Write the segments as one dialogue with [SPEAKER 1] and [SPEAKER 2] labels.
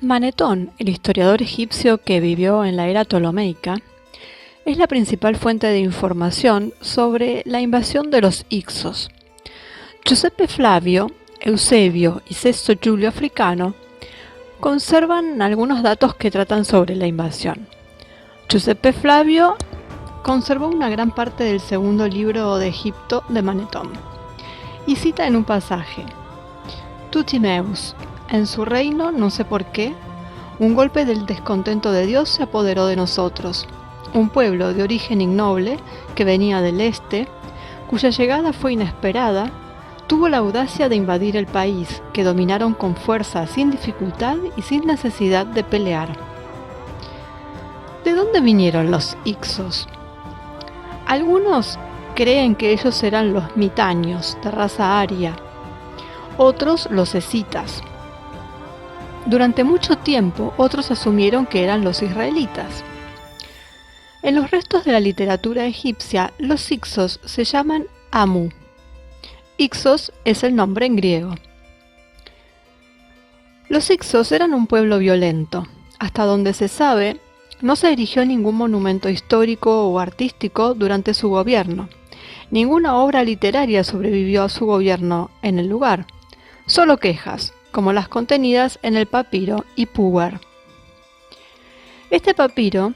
[SPEAKER 1] Manetón, el historiador egipcio que vivió en la era ptolomeica, es la principal fuente de información sobre la invasión de los Hicsos. Giuseppe Flavio, Eusebio y Sesto Julio Africano conservan algunos datos que tratan sobre la invasión. Giuseppe Flavio conservó una gran parte del segundo libro de Egipto de Manetón y cita en un pasaje: Tutimeus, en su reino, no sé por qué, un golpe del descontento de Dios se apoderó de nosotros, un pueblo de origen ignoble que venía del este, cuya llegada fue inesperada, tuvo la audacia de invadir el país, que dominaron con fuerza, sin dificultad y sin necesidad de pelear. ¿De dónde vinieron los Hicsos? Algunos creen que ellos eran los mitaños, de raza aria, otros los escitas. Durante mucho tiempo, otros asumieron que eran los israelitas. En los restos de la literatura egipcia, los Hicsos se llaman Amu. Hicsos es el nombre en griego. Los Hicsos eran un pueblo violento. Hasta donde se sabe, no se erigió ningún monumento histórico o artístico durante su gobierno. Ninguna obra literaria sobrevivió a su gobierno en el lugar. Solo quejas, como las contenidas en el papiro Ipuwer. Este papiro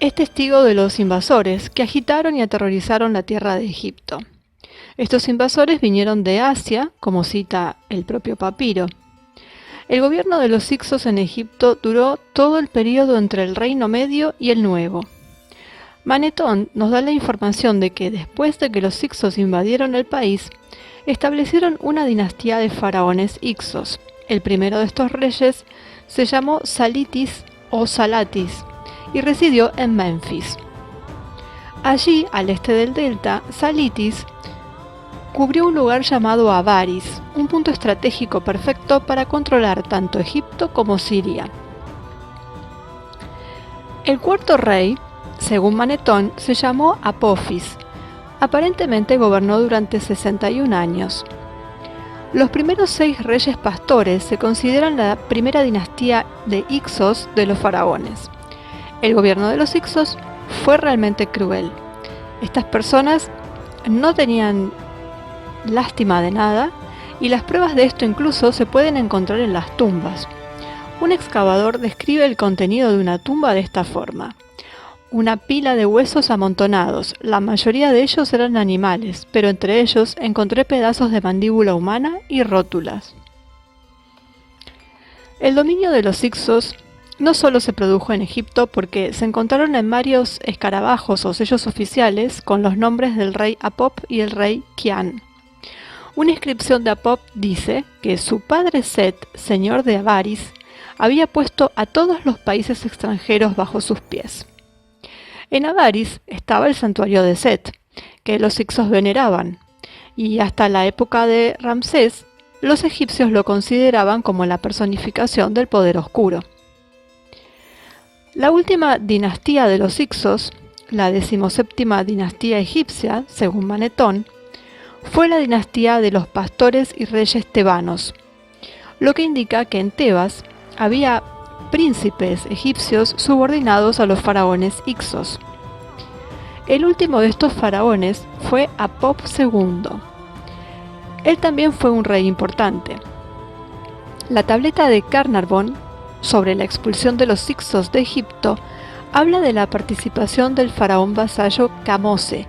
[SPEAKER 1] es testigo de los invasores que agitaron y aterrorizaron la tierra de Egipto. Estos invasores vinieron de Asia, como cita el propio papiro. El gobierno de los Hicsos en Egipto duró todo el período entre el Reino Medio y el Nuevo. Manetón nos da la información de que después de que los Hicsos invadieron el país, establecieron una dinastía de faraones Hicsos. El primero de estos reyes se llamó Salitis o Salatis y residió en Menfis. Allí, al este del delta, Salitis cubrió un lugar llamado Avaris, un punto estratégico perfecto para controlar tanto Egipto como Siria. El cuarto rey, según Manetón, se llamó Apophis. Aparentemente gobernó durante 61 años. Los primeros 6 reyes pastores se consideran la primera dinastía de Hicsos de los faraones. El gobierno de los Hicsos fue realmente cruel. Estas personas no tenían lástima de nada y las pruebas de esto incluso se pueden encontrar en las tumbas. Un excavador describe el contenido de una tumba de esta forma: una pila de huesos amontonados, la mayoría de ellos eran animales, pero entre ellos encontré pedazos de mandíbula humana y rótulas. El dominio de los Hicsos no solo se produjo en Egipto porque se encontraron en varios escarabajos o sellos oficiales con los nombres del rey Apop y el rey Kian. Una inscripción de Apop dice que su padre Set, señor de Avaris, había puesto a todos los países extranjeros bajo sus pies. En Avaris estaba el santuario de Set, que los Hicsos veneraban, y hasta la época de Ramsés, los egipcios lo consideraban como la personificación del poder oscuro. La última dinastía de los Hicsos, la 17ª dinastía egipcia, según Manetón, fue la dinastía de los pastores y reyes tebanos, lo que indica que en Tebas había príncipes egipcios subordinados a los faraones Hicsos. El último de estos faraones fue Apop II. Él también fue un rey importante. La tableta de Carnarvon sobre la expulsión de los Hicsos de Egipto habla de la participación del faraón vasallo Kamose,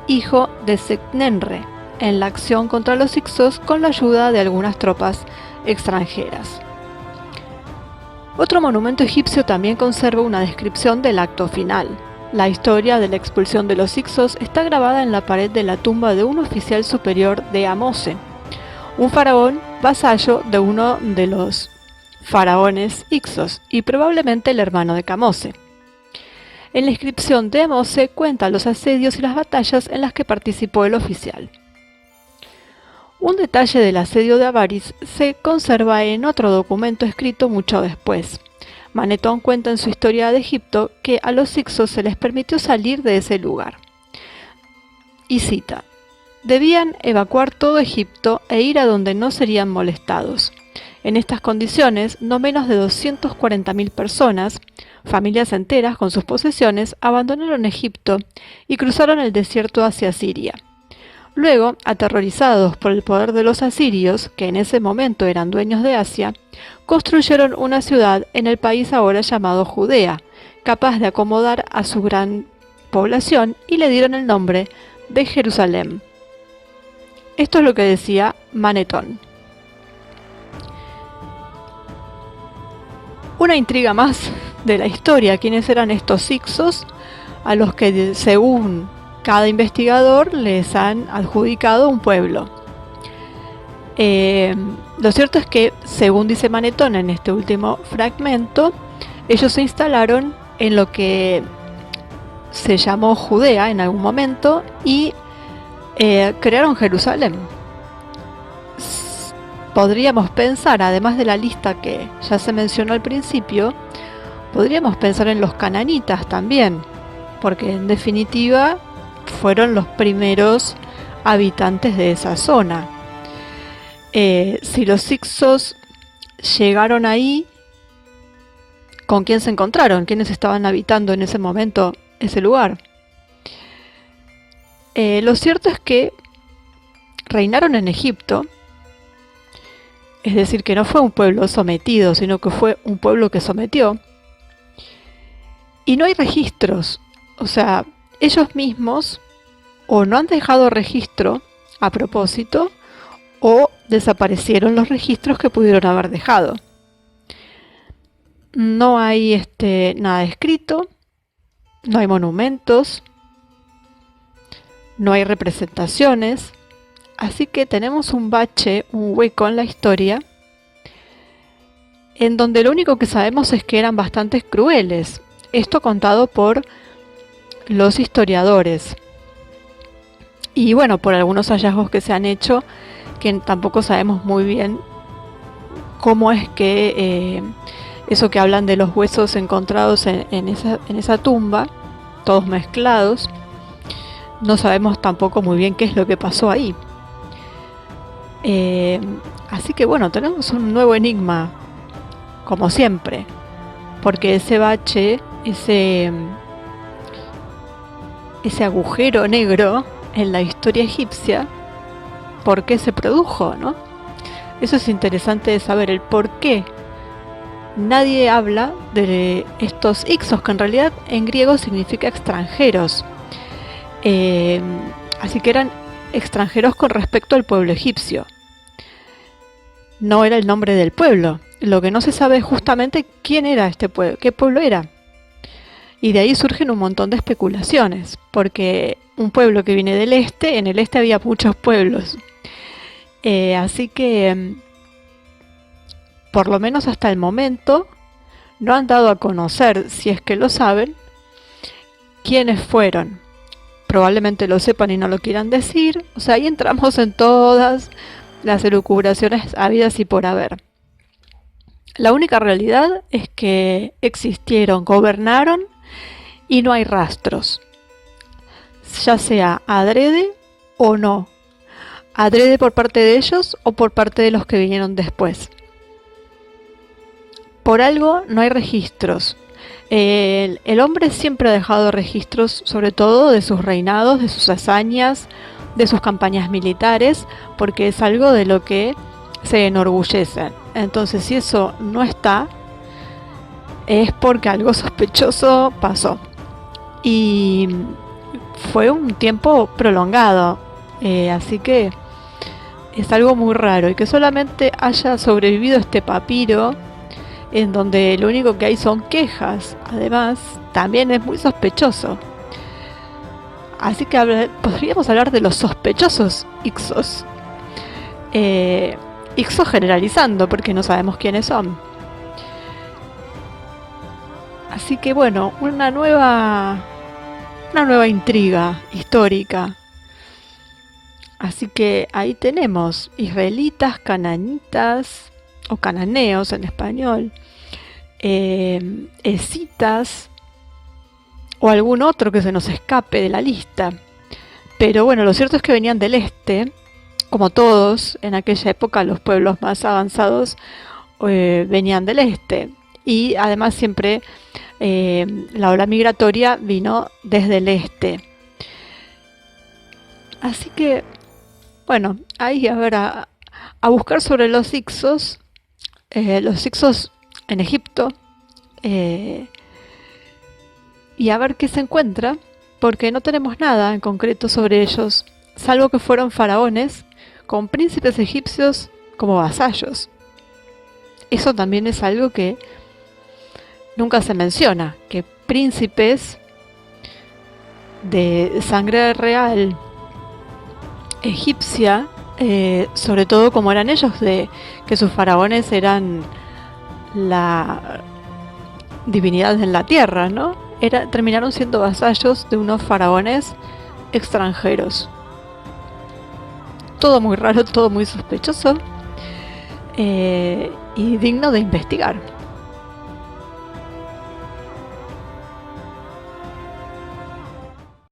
[SPEAKER 1] hijo de Seqenenre, en la acción contra los Hicsos con la ayuda de algunas tropas extranjeras. Otro monumento egipcio también conserva una descripción del acto final. La historia de la expulsión de los Hicsos está grabada en la pared de la tumba de un oficial superior de Amose, un faraón vasallo de uno de los faraones Hicsos y probablemente el hermano de Kamose. En la inscripción de Amose cuenta los asedios y las batallas en las que participó el oficial. Un detalle del asedio de Avaris se conserva en otro documento escrito mucho después. Manetón cuenta en su historia de Egipto que a los Hicsos se les permitió salir de ese lugar. Y cita: debían evacuar todo Egipto e ir a donde no serían molestados, En estas condiciones, no menos de 240.000 personas, familias enteras con sus posesiones, abandonaron Egipto y cruzaron el desierto hacia Siria. Luego, aterrorizados por el poder de los asirios, que en ese momento eran dueños de Asia, construyeron una ciudad en el país ahora llamado Judea, capaz de acomodar a su gran población, y le dieron el nombre de Jerusalén. Esto es lo que decía Manetón. Una intriga más de la historia: ¿quiénes eran estos Hicsos a los que, según cada investigador, les han adjudicado un pueblo? Lo cierto es que, según dice Manetón en este último fragmento, ellos se instalaron en lo que se llamó Judea en algún momento y crearon Jerusalén. Podríamos pensar, además de la lista que ya se mencionó al principio, podríamos pensar en los cananitas también, porque en definitiva fueron los primeros habitantes de esa zona. Si los Hicsos llegaron ahí, ¿con quién se encontraron? ¿Quiénes estaban habitando en ese momento ese lugar? Lo cierto es que reinaron en Egipto, es decir, que no fue un pueblo sometido, sino que fue un pueblo que sometió. Y no hay registros, o sea, ellos mismos o no han dejado registro a propósito, o desaparecieron los registros que pudieron haber dejado. No hay nada escrito, no hay monumentos, no hay representaciones, así que tenemos un bache, un hueco en la historia, en donde lo único que sabemos es que eran bastante crueles. Esto contado por los historiadores. Y bueno, por algunos hallazgos que se han hecho, que tampoco sabemos muy bien cómo es que eso que hablan de los huesos encontrados en esa tumba, todos mezclados, no sabemos tampoco muy bien qué es lo que pasó ahí. Así que bueno, tenemos un nuevo enigma, como siempre, porque ese bache, ese agujero negro en la historia egipcia, ¿por qué se produjo, no? Eso es interesante de saber, el por qué. Nadie habla de estos Hicsos, que en realidad en griego significa extranjeros. Así que eran extranjeros con respecto al pueblo egipcio. No era el nombre del pueblo. Lo que no se sabe es justamente quién era este pueblo, qué pueblo era. Y de ahí surgen un montón de especulaciones, porque un pueblo que viene del este, en el este había muchos pueblos. Así que, por lo menos hasta el momento, no han dado a conocer, si es que lo saben, quiénes fueron. Probablemente lo sepan y no lo quieran decir. O sea, ahí entramos en todas las elucubraciones habidas y por haber. La única realidad es que existieron, gobernaron y no hay rastros, ya sea adrede o no, adrede por parte de ellos o por parte de los que vinieron después. Por algo no hay registros. El hombre siempre ha dejado registros, sobre todo de sus reinados, de sus hazañas, de sus campañas militares, porque es algo de lo que se enorgullecen. Entonces, si eso no está, es porque algo sospechoso pasó. Y fue un tiempo prolongado, así que es algo muy raro. Y que solamente haya sobrevivido este papiro, en donde lo único que hay son quejas, además, también es muy sospechoso. Así que podríamos hablar de los sospechosos Hicsos. Hicsos generalizando, porque no sabemos quiénes son. Así que bueno, una nueva intriga histórica. Así que ahí tenemos israelitas, cananitas, o cananeos en español, escitas, o algún otro que se nos escape de la lista. Pero bueno, lo cierto es que venían del este, como todos en aquella época. Los pueblos más avanzados venían del este. Y además siempre la ola migratoria vino desde el este. Así que, bueno, ahí a ver, a buscar sobre los Hyksos en Egipto, y a ver qué se encuentra, porque no tenemos nada en concreto sobre ellos, salvo que fueron faraones con príncipes egipcios como vasallos. Eso también es algo que nunca se menciona, que príncipes de sangre real egipcia, sobre todo como eran ellos, de que sus faraones eran la divinidad en la tierra, ¿no? Terminaron siendo vasallos de unos faraones extranjeros. Todo muy raro, todo muy sospechoso, y digno de investigar.